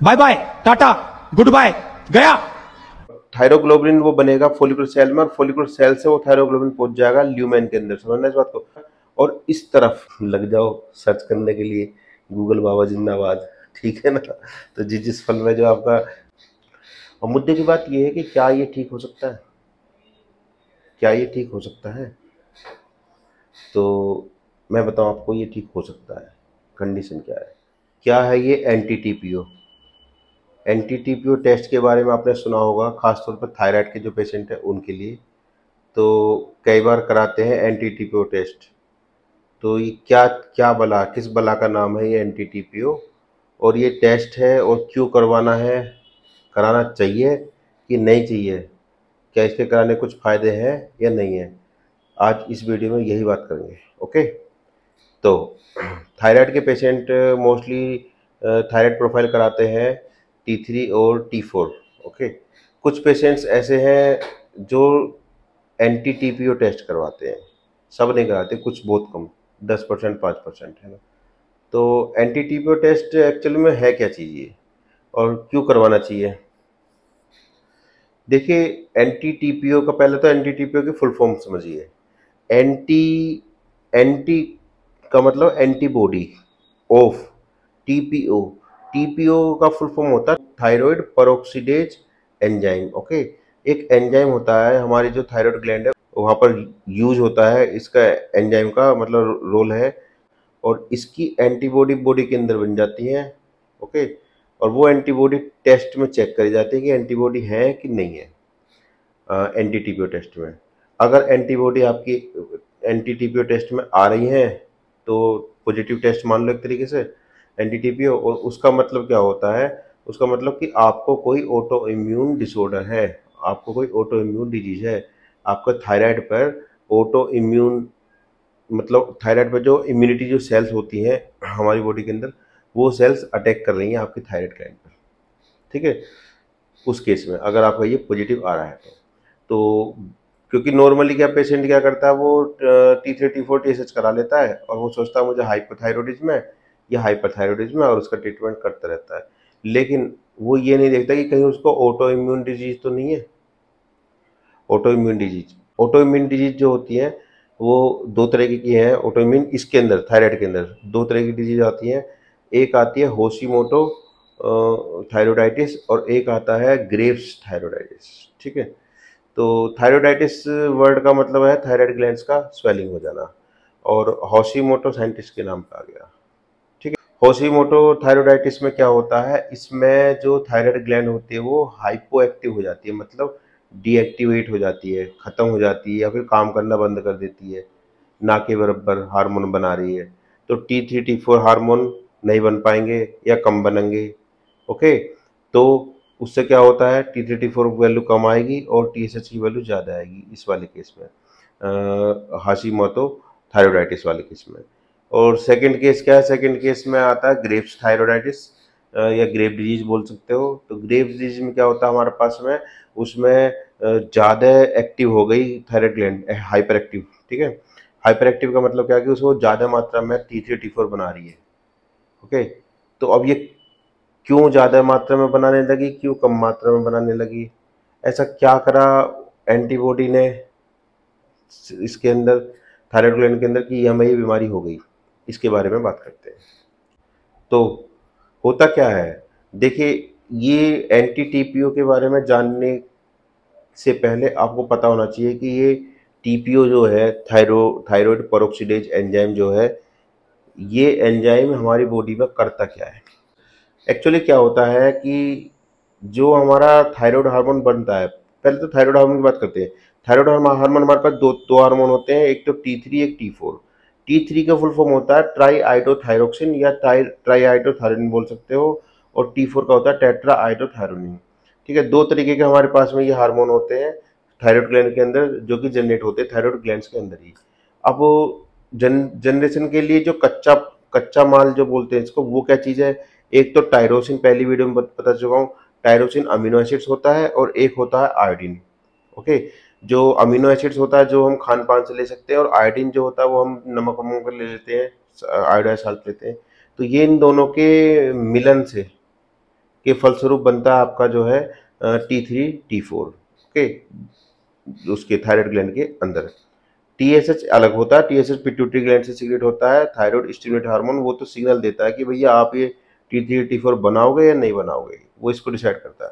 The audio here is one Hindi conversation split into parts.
Bye bye, tata, goodbye, गया। थायरोग्लोबिन वो बनेगा फोलिकुलर सेल में, और फोलिकुलर सेल से वो थायरोग्लोबिन पहुंच जाएगा ल्यूमेन के अंदर। समझना इस बात को। और इस तरफ लग जाओ सर्च करने के लिए, गूगल बाबा जिंदाबाद, ठीक है ना। तो जिस फल में जो आपका, और मुद्दे की बात ये है कि क्या ये ठीक हो सकता है, क्या ये ठीक हो सकता है? तो मैं बताऊं आपको, ये ठीक हो सकता है। कंडीशन क्या है? क्या है ये? Anti TPO. Anti TPO test के बारे में आपने सुना होगा, खासतौर पर थायराइड के जो पेशेंट हैं उनके लिए तो कई बार कराते हैं एंटी टीपीओ टेस्ट। तो ये क्या क्या बला, किस बला का नाम है ये एंटी टीपीओ, और ये टेस्ट है और क्यों करवाना है, कराना चाहिए कि नहीं चाहिए, क्या इसके कराने कुछ फ़ायदे हैं या नहीं है, आज इस वीडियो में यही बात करेंगे। ओके। तो थायराइड के पेशेंट मोस्टली थायराइड प्रोफाइल कराते हैं T3 और T4। ओके। कुछ पेशेंट्स ऐसे हैं जो एंटी टीपीओ टेस्ट करवाते हैं, सब नहीं कराते, कुछ बहुत कम, 10% 5% है ना। तो एंटी टीपीओ टेस्ट एक्चुअली में है क्या चीज़ ये, और क्यों करवाना चाहिए? देखिए, एंटी टीपीओ का, पहले तो एंटी टीपीओ की फुल फॉर्म समझिए। एंटी, एंटी का मतलब एंटीबॉडी ऑफ टीपीओ। टीपीओ का फुल फॉर्म होता है थायराइड पेरोक्सीडेज एंजाइम। ओके। एक एंजाइम होता है, हमारी जो थायराइड ग्लैंड है वहाँ पर यूज होता है, इसका एंजाइम का मतलब रोल है, और इसकी एंटीबॉडी बॉडी के अंदर बन जाती है। ओके। और वो एंटीबॉडी टेस्ट में चेक करी जाती है कि एंटीबॉडी है कि नहीं है। एंटी टीपीओ टेस्ट में अगर एंटीबॉडी आपकी एंटी टीपीओ टेस्ट में आ रही है तो पॉजिटिव टेस्ट मान लो एक तरीके से एंटी टीपीओ। और उसका मतलब क्या होता है? उसका मतलब कि आपको कोई ऑटो इम्यून डिसऑर्डर है, आपको कोई ऑटो इम्यून डिजीज है, आपका थायराइड पर ऑटो इम्यून, मतलब थायराइड पर जो इम्यूनिटी जो सेल्स होती हैं हमारी बॉडी के अंदर, वो सेल्स अटैक कर रही हैं आपकी थायराइड ग्लैंड पर। ठीक है। उस केस में अगर आपका ये पॉजिटिव आ रहा है तो क्योंकि नॉर्मली क्या पेशेंट क्या करता है, वो T3 T4 TSH करा लेता है और वो सोचता है मुझे हाइपोथायरॉयडिज्म है या हाइपरथायरॉयडिज्म है, और उसका ट्रीटमेंट करता रहता है। लेकिन वो ये नहीं देखता कि कहीं उसको ऑटो इम्यून डिजीज तो नहीं है। Auto immune disease, auto immune disease जो होती है वो दो तरह की है। ऑटो इम्यून इसके अंदर, थायराइड के अंदर दो तरह की डिजीज आती है। एक आती है होशिमोटो थायरोइडाइटिस, और एक आता है ग्रेव्स थायरोइडाइटिस। ठीक है। तो थायरोइडाइटिस वर्ड का मतलब है थायराइड ग्लैंड्स का स्वेलिंग हो जाना, और होशिमोटो साइंटिस्ट के नाम पे आ गया। ठीक है। होशिमोटो थायरोइडाइटिस में क्या होता है, इसमें जो थायराइड ग्लैंड होती है वो हाइपो एक्टिव हो जाती है, मतलब डीएक्टिवेट हो जाती है, खत्म हो जाती है, या फिर काम करना बंद कर देती है, ना के बराबर हार्मोन बना रही है। तो T3 T4 हार्मोन नहीं बन पाएंगे या कम बनेंगे। ओके। तो उससे क्या होता है, T3 T4 वैल्यू कम आएगी और TSH की वैल्यू ज़्यादा आएगी इस वाले केस में, हाशिमोटो थायरोइडाइटिस वाले केस में। और सेकंड केस क्या है? सेकंड केस में आता है ग्रेव्स थायरोइडाइटिस, या ग्रेव डिजीज बोल सकते हो। तो ग्रेव डिजीज में क्या होता है हमारे पास में, उसमें ज़्यादा एक्टिव हो गई थायराइड ग्लैंड, हाइपर एक्टिव। ठीक है। हाइपर एक्टिव का मतलब क्या है कि उसको ज़्यादा मात्रा में T3 T4 बना रही है। ओके। तो अब ये क्यों ज़्यादा मात्रा में बनाने लगी, क्यों कम मात्रा में बनाने लगी, ऐसा क्या करा एंटीबॉडी ने इसके अंदर, थायराइड ग्लैंड के अंदर, कि हमें ये बीमारी हो गई? इसके बारे में बात करते हैं। तो होता क्या है, देखिए, ये एंटी टीपीओ के बारे में जानने से पहले आपको पता होना चाहिए कि ये टीपीओ जो है, थायराइड पेरोक्सीडेज एंजाइम जो है, ये एंजाइम हमारी बॉडी में करता क्या है। एक्चुअली क्या होता है कि जो हमारा थायराइड हार्मोन बनता है, पहले तो थायराइड हार्मोन की बात करते हैं। थायराइड हार्मोन हमारे पास दो दो हार्मोन होते हैं, एक तो T3 एक T4। T3 का फुल फॉर्म होता है ट्राई आइडोथायरोक्सिन या ट्राई आइडोथायरोनिन बोल सकते हो, और T4 का होता है टेट्रा आइडोथायरोनिन। ठीक है। दो तरीके के हमारे पास में ये हार्मोन होते हैं थायराइड ग्लैंड के अंदर, जो कि जनरेट होते हैं थायराइड ग्लैंड्स के अंदर ही। अब जनरेशन के लिए जो कच्चा कच्चा माल जो बोलते हैं इसको, वो क्या चीज़ है? एक तो टायरोसिन, पहली वीडियो में बता चुका हूँ, टायरोसिन अमीनो एसिड्स होता है, और एक होता है आयोडीन। ओके। जो अमीनो एसिड्स होता है जो हम खान पान से ले सकते हैं, और आयोडीन जो होता है वो हम नमक वमक ले लेते हैं, आयोडाइज साल्ट लेते हैं। तो ये इन दोनों के मिलन से के फलस्वरूप बनता है आपका जो है T3T4। ओके, उसके थायराइड ग्लैंड के अंदर। TSH अलग होता है, TSH पिट्यूटरी ग्लैंड से सीक्रेट होता है, थायराइड स्टिमुलेट हार्मोन, वो तो सिग्नल देता है कि भैया आप ये T3T4 बनाओगे या नहीं बनाओगे, वो इसको डिसाइड करता है।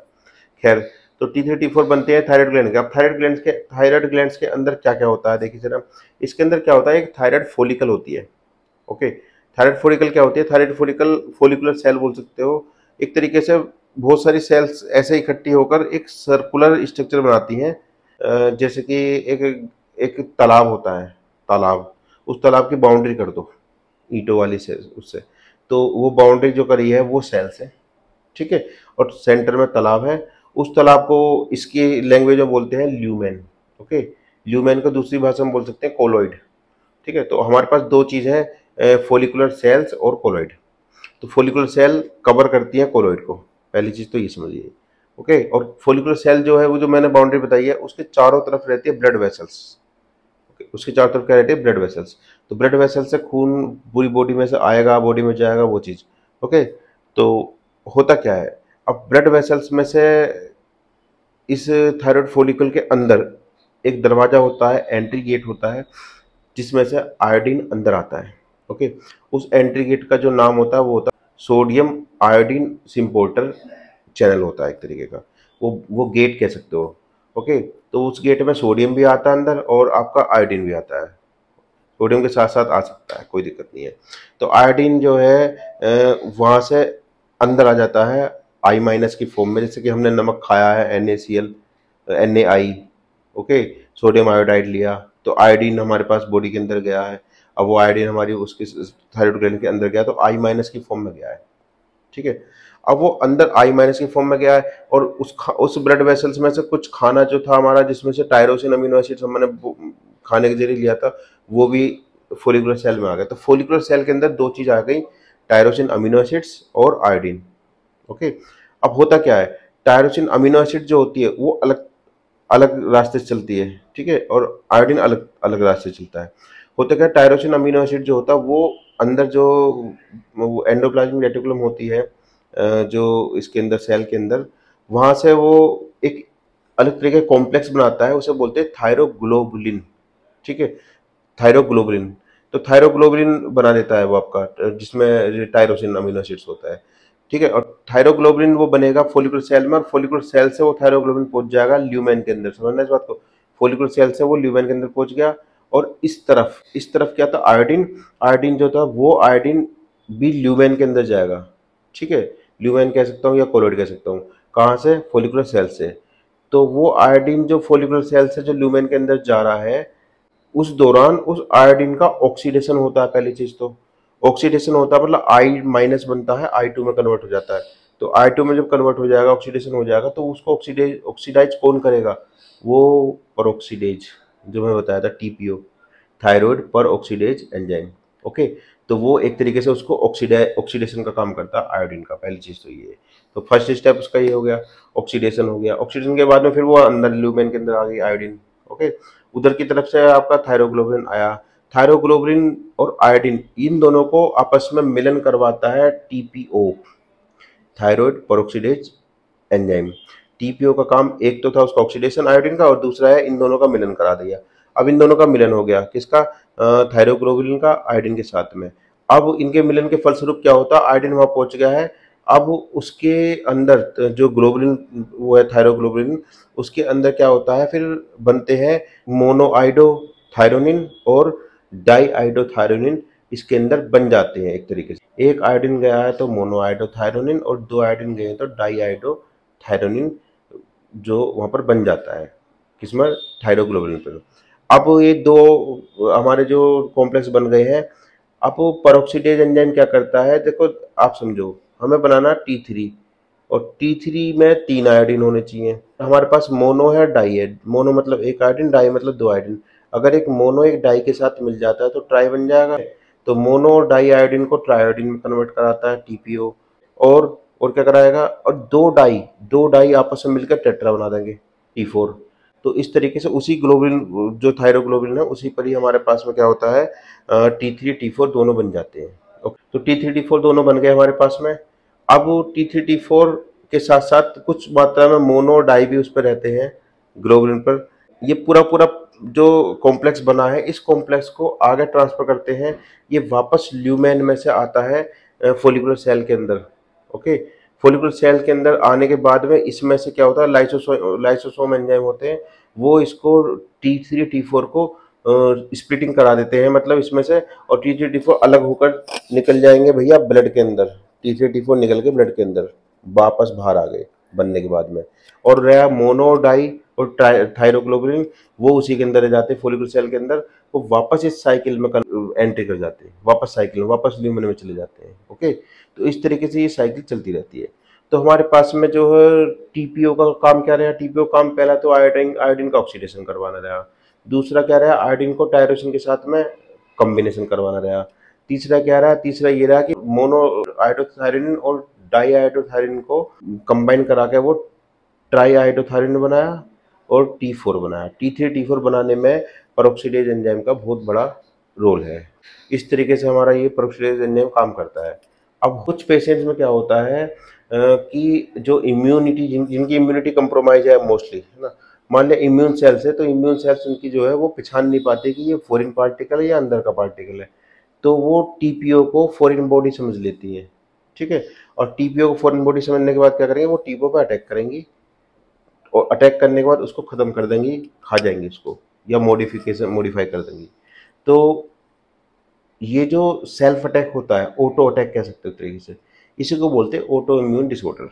खैर, तो T3T4 बनते हैं थायराइड ग्लैंड के। अब थायराइड ग्लैंड्स के अंदर क्या क्या होता है देखिए जरा। इसके अंदर क्या होता है, एक थायराइड फोलिकल होती है। ओके, थायराइड फोलिकल क्या होती है, थायराइड फोलिकल फोलिकुलर सेल बोल सकते हो। एक तरीके से बहुत सारी सेल्स ऐसे इकट्ठी होकर एक सर्कुलर स्ट्रक्चर बनाती हैं। जैसे कि एक एक तालाब होता है, तालाब, उस तालाब की बाउंड्री कर दो ईंटों वाली से उससे, तो वो बाउंड्री जो करी है वो सेल्स है, ठीक है। और सेंटर में तालाब है, उस तालाब को इसकी लैंग्वेज में बोलते हैं ल्यूमेन। ओके, ल्यूमेन को दूसरी भाषा में बोल सकते हैं कोलोइड, ठीक है। तो हमारे पास दो चीज़ है, फोलिकुलर सेल्स और कोलोइड। तो फोलिकुलर सेल कवर करती है कोलोइड को, पहली चीज़ तो ये समझिए। ओके, और फोलिकुलर सेल जो है वो जो मैंने बाउंड्री बताई है उसके चारों तरफ रहती है ब्लड वेसल्स। उसके चारों तरफ क्या रहती है, ब्लड वेसल्स। तो ब्लड वेसल से खून पूरी बॉडी में से आएगा, बॉडी में जाएगा, वो चीज़। ओके, तो होता क्या है, अब ब्लड वेसल्स में से इस थायराइड फॉलिकल के अंदर एक दरवाजा होता है, एंट्री गेट होता है, जिसमें से आयोडीन अंदर आता है। ओके, उस एंट्री गेट का जो नाम होता है वो होता है सोडियम आयोडीन सिम्पोर्टर चैनल होता है एक तरीके का, वो गेट कह सकते हो। ओके, तो उस गेट में सोडियम भी आता है अंदर और आपका आयोडीन भी आता है, सोडियम के साथ साथ आ सकता है, कोई दिक्कत नहीं है। तो आयोडीन जो है वहाँ से अंदर आ जाता है आई माइनस की फॉर्म में, जैसे कि हमने नमक खाया है NaCl Na। Okay, sodium iodide लिया तो आयोडीन हमारे पास बॉडी के अंदर गया है। अब वो आयोडीन हमारी उसके थायराइड ग्लैंड के अंदर गया तो आई माइनस की फॉर्म में गया है, ठीक है। अब वो अंदर आई माइनस की फॉर्म में गया है और उस ब्लड वेसल्स में से कुछ खाना जो था हमारा, जिसमें से टायरोसिन अमीनो एसिड्स हमने खाने के जरिए लिया था, वो भी फोलिकुलर सेल में आ गया। तो फोलिकुलर सेल के अंदर दो चीज आ गई, टायरोसिन अमीनो एसिड्स और आयोडीन। ओके, अब होता क्या है, टायरोसिन अमीनो एसिड जो होती है वो अलग अलग रास्ते से चलती है, ठीक है, और आयोडीन अलग अलग रास्ते से चलता है। होता क्या है, टायरोसिन अमीनो एसिड जो होता है वो अंदर जो एंडोप्लाज्मिक रेटिकुलम होती है, जो इसके अंदर सेल के अंदर, वहां से वो एक अलग तरीके का कॉम्प्लेक्स बनाता है, उसे बोलते हैं थायरोग्लोबुलिन, ठीक है, थायरोग्लोबुलिन। तो थायरोग्लोबुलिन बना देता है वो आपका, जिसमें टायरोसिन अमीनो एसिड्स होता है, ठीक है। और थायरोग्लोबुलिन वो बनेगा फोलिकुलर सेल में, और फोलिकुलर सेल से वो थायरोग्लोबुलिन पहुंच जाएगा ल्यूमेन के अंदर। समझना इस बात को, फोलिकुलर सेल से वो ल्यूमेन के अंदर पहुंच गया। और इस तरफ क्या था, आयोडीन। आयोडीन जो था वो आयोडीन भी ल्यूमेन के अंदर जाएगा, ठीक है, ल्यूमेन कह सकता हूँ या कोलोइड कह सकता हूँ। कहाँ से, फोलिकुलर सेल से। तो वो आयोडीन जो फोलिकुलर सेल से जो ल्यूमेन के अंदर जा रहा है, उस दौरान उस आयोडीन का ऑक्सीडेशन होता है। पहली चीज तो ऑक्सीडेशन होता है, मतलब आई माइनस बनता है, I2 में कन्वर्ट हो जाता है। तो I2 में जब कन्वर्ट हो जाएगा, ऑक्सीडेशन हो जाएगा, तो उसको ऑक्सीडाइज कौन करेगा, वो परऑक्सीडेज, जो मैं बताया था TPO, थायराइड पर ऑक्सीडेज एंजाइम। ओके, तो वो एक तरीके से उसको ऑक्सीडेशन का काम करता है आयोडीन का। पहली चीज तो ये है। तो फर्स्ट स्टेप उसका ये हो गया, ऑक्सीडेशन हो गया। ऑक्सीडेशन के बाद में फिर वो अंदर ल्यूमेन के अंदर आ गई आयोडीन। ओके, उधर की तरफ से आपका थायरोग्लोबुलिन आया। थायरोग्लोबुलिन और आयोडीन इन दोनों को आपस में मिलन करवाता है TPO, thyroid peroxidase enzyme. TPO का काम एक तो था उसका ऑक्सीडेशन आयोडीन का, और दूसरा है इन दोनों का मिलन करा दिया। अब इन दोनों का मिलन हो गया, किसका, थायरोग्लोबुलिन का आयोडीन के साथ में। अब इनके मिलन के फलस्वरूप क्या होता है, आयोडीन वहां पहुंच गया है। अब उसके अंदर जो ग्लोबुलिन वो है थायरोग्लोबुलिन, उसके अंदर क्या होता है, फिर बनते हैं मोनोआइडोथायरोनिन और डाईआइडोथायरोनिन, इसके अंदर बन जाते हैं एक तरीके से। एक आयोडीन गया है तो मोनोआइडोथायरोनिन, और दो आयोडीन गए हैं तो डाईआइडोथायरोनिन, जो वहां पर बन जाता है किसमें, थायरोग्लोबुलिन पर। अब ये दो हमारे जो कॉम्प्लेक्स बन गए हैं, अब पेरोक्सीडेज एंजाइम क्या करता है, देखो आप समझो, हमें बनाना T3, और T3 में 3 आयोडीन होने चाहिए। हमारे पास मोनो है, डाई है। मोनो मतलब एक आयोडीन, डाई मतलब 2 आयोडीन। अगर एक मोनो एक डाई के साथ मिल जाता है तो ट्राई बन जाएगा। तो मोनो और डाई आयोडीन को ट्राई आयोडीन में कन्वर्ट कराता है TPO। और क्या कराएगा, और दो डाई आपस में मिलकर टेट्रा बना देंगे T4। तो इस तरीके से उसी ग्लोबुलिन, जो थायरोग्लोबुलिन है, उसी पर ही हमारे पास में क्या होता है, T3T4 दोनों बन जाते हैं। तो T3T4 दोनों बन गए हमारे पास में। अब T3T4 के साथ साथ कुछ मात्रा में मोनो डाई भी उस पर रहते हैं ग्लोबुलिन पर। ये पूरा पूरा जो कॉम्प्लेक्स बना है, इस कॉम्प्लेक्स को आगे ट्रांसफर करते हैं, ये वापस ल्यूमेन में से आता है फोलिकुलर सेल के अंदर। ओके, फोलिकुलर सेल के अंदर आने के बाद में इसमें से क्या होता है, लाइसोसोम एंजाइम होते हैं, वो इसको T3 T4 को स्प्लिटिंग करा देते हैं, मतलब इसमें से, और T3 T4 अलग होकर निकल जाएंगे भैया ब्लड के अंदर। T3 T4 निकल के ब्लड के अंदर वापस बाहर आ गए बनने के बाद में, और रहा मोनो डाई और थायरोग्लोबुलिन, वो उसी के अंदर रह जाते हैं फोलिकुलर सेल के अंदर, वो वापस इस साइकिल में एंट्री कर जाते हैं, वापस साइकिल में, वापस ल्यूमेन में चले जाते हैं। ओके, तो इस तरीके से ये साइकिल चलती रहती है। तो हमारे पास में जो है टीपीओ का काम क्या रहा, टीपीओ काम पहला तो आयोडीन का ऑक्सीडेशन करवाना रहा, दूसरा क्या रहा, आयोडीन को टायरोसिन के साथ में कॉम्बिनेशन करवाना रहा, तीसरा क्या रहा, तीसरा ये रहा कि मोनो आयोडोथायरोनिन और डाई आयोडोथायरोनिन को कंबाइन करा के वो ट्राई आयोडोथायरोनिन बनाया और T4 बनाया। T3 T4 बनाने में पेरोक्सिडेज एंजाइम का बहुत बड़ा रोल है। इस तरीके से हमारा ये पेरोक्सिडेज एंजाइम काम करता है। अब कुछ पेशेंट्स में क्या होता है कि जो इम्यूनिटी जिनकी इम्यूनिटी कंप्रोमाइज है मोस्टली, है ना, मान लिया इम्यून सेल्स है, तो इम्यून सेल्स उनकी जो है वो पहचान नहीं पाते कि ये फॉरेन पार्टिकल है या अंदर का पार्टिकल है, तो वो टीपीओ को फॉरेन बॉडी समझ लेती है। ठीक है, और टीपीओ को फॉरेन बॉडी समझने के बाद क्या करेंगे, वो टीपीओ पे अटैक करेंगी, और अटैक करने के बाद उसको खत्म कर देंगी, खा जाएंगी उसको, या मॉडिफाई कर देंगी। तो ये जो सेल्फ अटैक होता है, ऑटो अटैक कह सकते हो तरीके से, इसी को बोलते हैं auto immune disorder.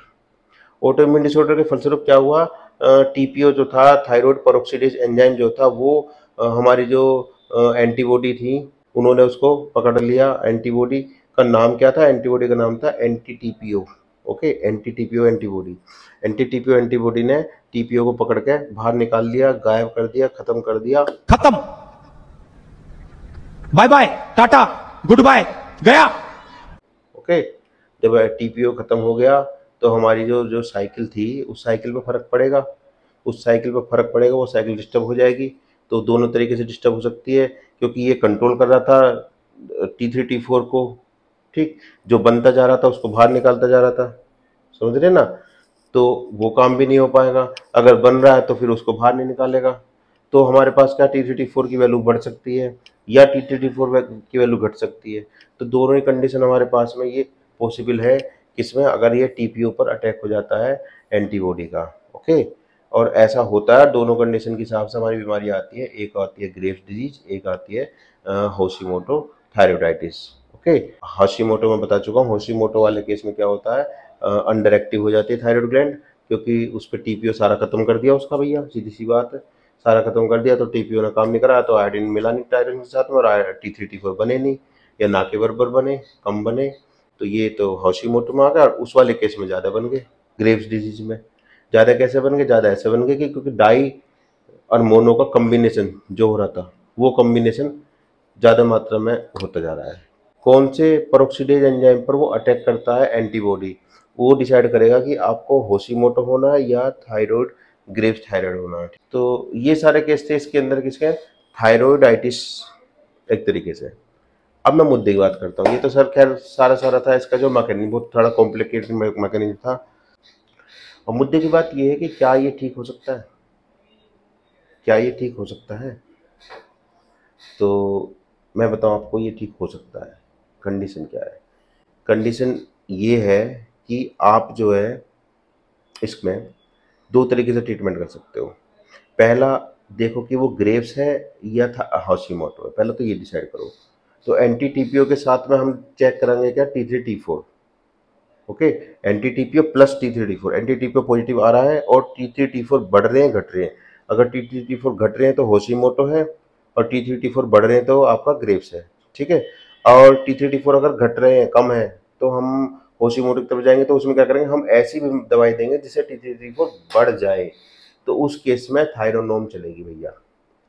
Auto immune disorder के फलस्वरूप क्या हुआ, टीपीओ जो था, थायराइड पेरोक्सिडेज एंजाइम जो था, वो हमारी जो एंटीबॉडी थी, उन्होंने उसको पकड़ लिया। एंटीबॉडी का नाम क्या था, एंटीबॉडी का नाम था anti TPO. Okay, anti TPO antibody, anti TPO antibody ने टीपीओ को पकड़ के बाहर निकाल लिया, गायब कर दिया, खत्म कर दिया, खत्म, bye bye, tata, goodbye, गया। ओके, जब टीपीओ खत्म हो गया तो हमारी जो साइकिल थी, उस साइकिल पे फर्क पड़ेगा, वो साइकिल डिस्टर्ब हो जाएगी। तो दोनों तरीके से डिस्टर्ब हो सकती है, क्योंकि ये कंट्रोल कर रहा था T3 T4 को, ठीक, जो बनता जा रहा था उसको बाहर निकालता जा रहा था, समझ रहे ना, तो वो काम भी नहीं हो पाएगा। अगर बन रहा है तो फिर उसको बाहर नहीं निकालेगा, तो हमारे पास क्या T3 T4 की वैल्यू बढ़ सकती है या T3 T4 की वैल्यू घट सकती है। तो दोनों ही कंडीशन हमारे पास में ये पॉसिबल है, किसमें, अगर ये टीपीओ पर अटैक हो जाता है एंटीबॉडी का। ओके, और ऐसा होता है, दोनों कंडीशन के हिसाब से हमारी बीमारी आती है, एक आती है ग्रेव्स डिजीज, एक आती है होशिमोटो थायराइडाइटिस। ओके, होशिमोटो में बता चुका हूँ, होशिमोटो वाले केस में क्या होता है, अंडर एक्टिव हो जाती है थायराइड ग्लैंड, क्योंकि उस पर टीपीओ सारा खत्म कर दिया उसका, भैया सीधी सी बात है, सारा खत्म कर दिया, तो टीपीओ ने काम नहीं करा, तो आयोडीन मिला नहीं टायरोसिन के साथ में, और T3 T4 बने नहीं, या ना के बराबर बने, कम बने, तो ये तो होशिमोटो में आ गया। और उस वाले केस में ज़्यादा बन गए, ग्रेव्स डिजीज में ज़्यादा कैसे बन गए, ज़्यादा ऐसे बन गए कि क्योंकि डाई और मोनो का कम्बिनेशन जो हो रहा था, वो कम्बिनेशन ज़्यादा मात्रा में होता जा रहा है। कौन से पेरोक्सिडेज एंजाइम पर वो अटैक करता है एंटीबॉडी, वो डिसाइड करेगा कि आपको होशिमोटो होना है या थायराइड ग्रेव्स थायराइड होना है। तो ये सारे केस थे इसके अंदर, किसके, थायराइडाइटिस एक तरीके से। अब मैं मुद्दे की बात करता हूँ। ये तो सर खैर सारा था, इसका जो मैकेनिज्म बहुत थोड़ा कॉम्प्लिकेटेड मैकेनिज्म था। और मुद्दे की बात ये है कि क्या ये ठीक हो सकता है, क्या ये ठीक हो सकता है? तो मैं बताऊँ आपको, ये ठीक हो सकता है। कंडीशन क्या है? कंडीशन ये है कि आप जो है इसमें दो तरीके से ट्रीटमेंट कर सकते हो। पहला, देखो कि वो ग्रेव्स है या होशिमोटो है, पहले तो ये डिसाइड करो। तो एंटी टीपीओ के साथ में हम चेक करेंगे क्या, T3 T4। Okay, anti TPO plus T3 T4, anti TPO positive आ रहा है और T3 T4 बढ़ रहे हैं घट रहे हैं। अगर T3 T4 घट रहे हैं तो होशिमोटो है, और T3 T4 बढ़ रहे हैं तो आपका ग्रेव्स है। ठीक है, और T3 T4 अगर घट रहे हैं, कम है, तो हम होशिमोटो की तरफ जाएंगे। तो उसमें क्या करेंगे, हम ऐसी भी दवाई देंगे जिससे T3 T4 बढ़ जाए, तो उस केस में थायरोनोम चलेगी भैया,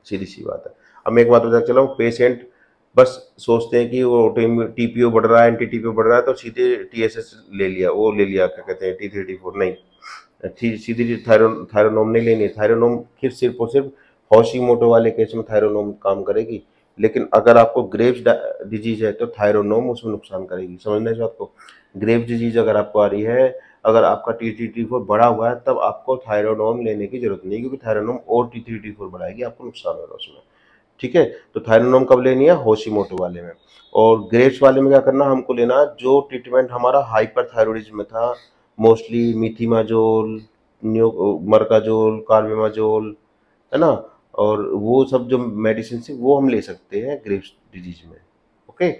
सीधी सी बात है। अब मैं एक बात बता चला हूँ, पेशेंट बस सोचते हैं कि वो टीपीओ बढ़ रहा है, एंटी टीपीओ बढ़ रहा है, तो सीधे टीएसएस ले लिया, वो ले लिया, क्या कहते हैं, T3 T4 नहीं, सीधी थायरोनोम नहीं लेनी है। थायरोनोम सिर्फ और सिर्फ होशिमोटो वाले केस में थायरोनोम काम करेगी, लेकिन अगर आपको ग्रेव्स डिजीज है तो थायरोनोम उसमें नुकसान करेगी। समझना इस बात को, ग्रेव्स डिजीज अगर आपको आ रही है अगर आपका T3T4 बढ़ा हुआ है तब आपको थायरोनोम लेने की जरूरत नहीं, क्योंकि थायरोनोम और T3T4 बढ़ाएगी, आपको नुकसान होगा उसमें। ठीक है, तो थायरोनोम कब लेनी है? होशिमोटो वाले में। और ग्रेव्स वाले में क्या करना, हमको लेना जो ट्रीटमेंट हमारा हाइपरथायरॉयडिज्म में था, मोस्टली मिथिमाजोल, मर्काजोल, कार्बेमाजोल, है ना, और वो सब जो मेडिसिन है वो हम ले सकते हैं ग्रेव्स डिजीज में। ओके,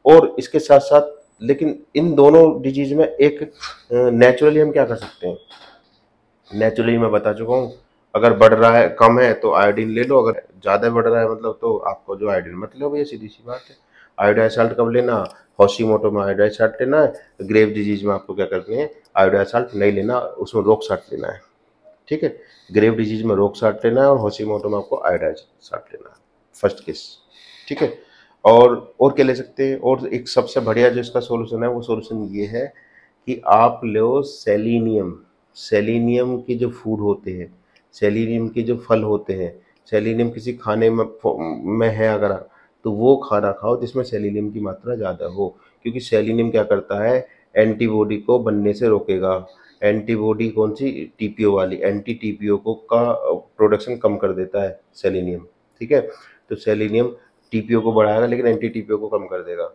और इसके साथ साथ लेकिन इन दोनों डिजीज में एक नेचुरली हम क्या कर सकते हैं, नेचुरली मैं बता चुका हूँ, अगर बढ़ रहा है कम है तो आयोडीन ले लो, अगर ज़्यादा बढ़ रहा है मतलब तो आपको जो आयोडीन मत लो भैया, सीधी सी बात है। आयोडाइड साल्ट कब लेना? होशिमोटो में आयोडाइड साल्ट लेना है, ग्रेव डिजीज में आपको क्या करते हैं, आयोडाइड साल्ट नहीं लेना, उसमें रोक साल्ट लेना है। ठीक है, ग्रेव डिजीज में रोक साल्ट लेना है और होशिमोटो में आपको आयोडाइड साल्ट लेना है, फर्स्ट केस। ठीक है, और क्या ले सकते हैं, और एक सबसे बढ़िया जो इसका सोल्यूशन है वो सोल्यूशन ये है कि आप लो सेलिनियम। सेलिनियम के जो फूड होते हैं, सेलिनियम के जो फल होते हैं, सेलिनियम किसी खाने में है अगर, तो वो खाना खाओ जिसमें सेलिनियम की मात्रा ज़्यादा हो, क्योंकि सेलिनियम क्या करता है, एंटीबॉडी को बनने से रोकेगा। एंटीबॉडी कौन सी? टीपीओ वाली, एंटी टीपीओ को का प्रोडक्शन कम कर देता है सेलिनियम। ठीक है, तो सेलिनियम टीपीओ को बढ़ाएगा लेकिन एंटी टीपीओ को कम कर देगा।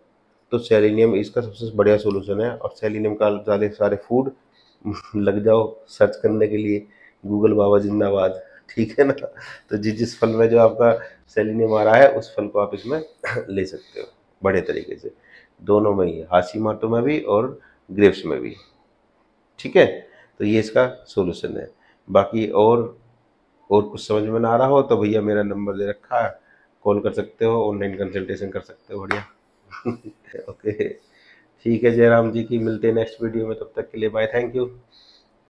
तो सेलिनियम इसका सबसे बढ़िया सोल्यूशन है, और सेलिनियम का सारे फूड लग जाओ सर्च करने के लिए, गूगल बाबा जिंदाबाद। ठीक है ना, तो जिस फल में जो आपका सेलिनियम आ रहा है उस फल को आप इसमें ले सकते हो बड़े तरीके से, दोनों में ही, हाशिमाटो में भी और ग्रेप्स में भी। ठीक है, तो ये इसका सोल्यूशन है। बाकी और कुछ समझ में ना आ रहा हो तो भैया मेरा नंबर दे रखा है, कॉल कर सकते हो, ऑनलाइन कंसल्टेशन कर सकते हो, बढ़िया। ओके, ठीक है जयराम जी की, मिलते हैं नेक्स्ट वीडियो में, तब तक के लिए बाय, थैंक यू।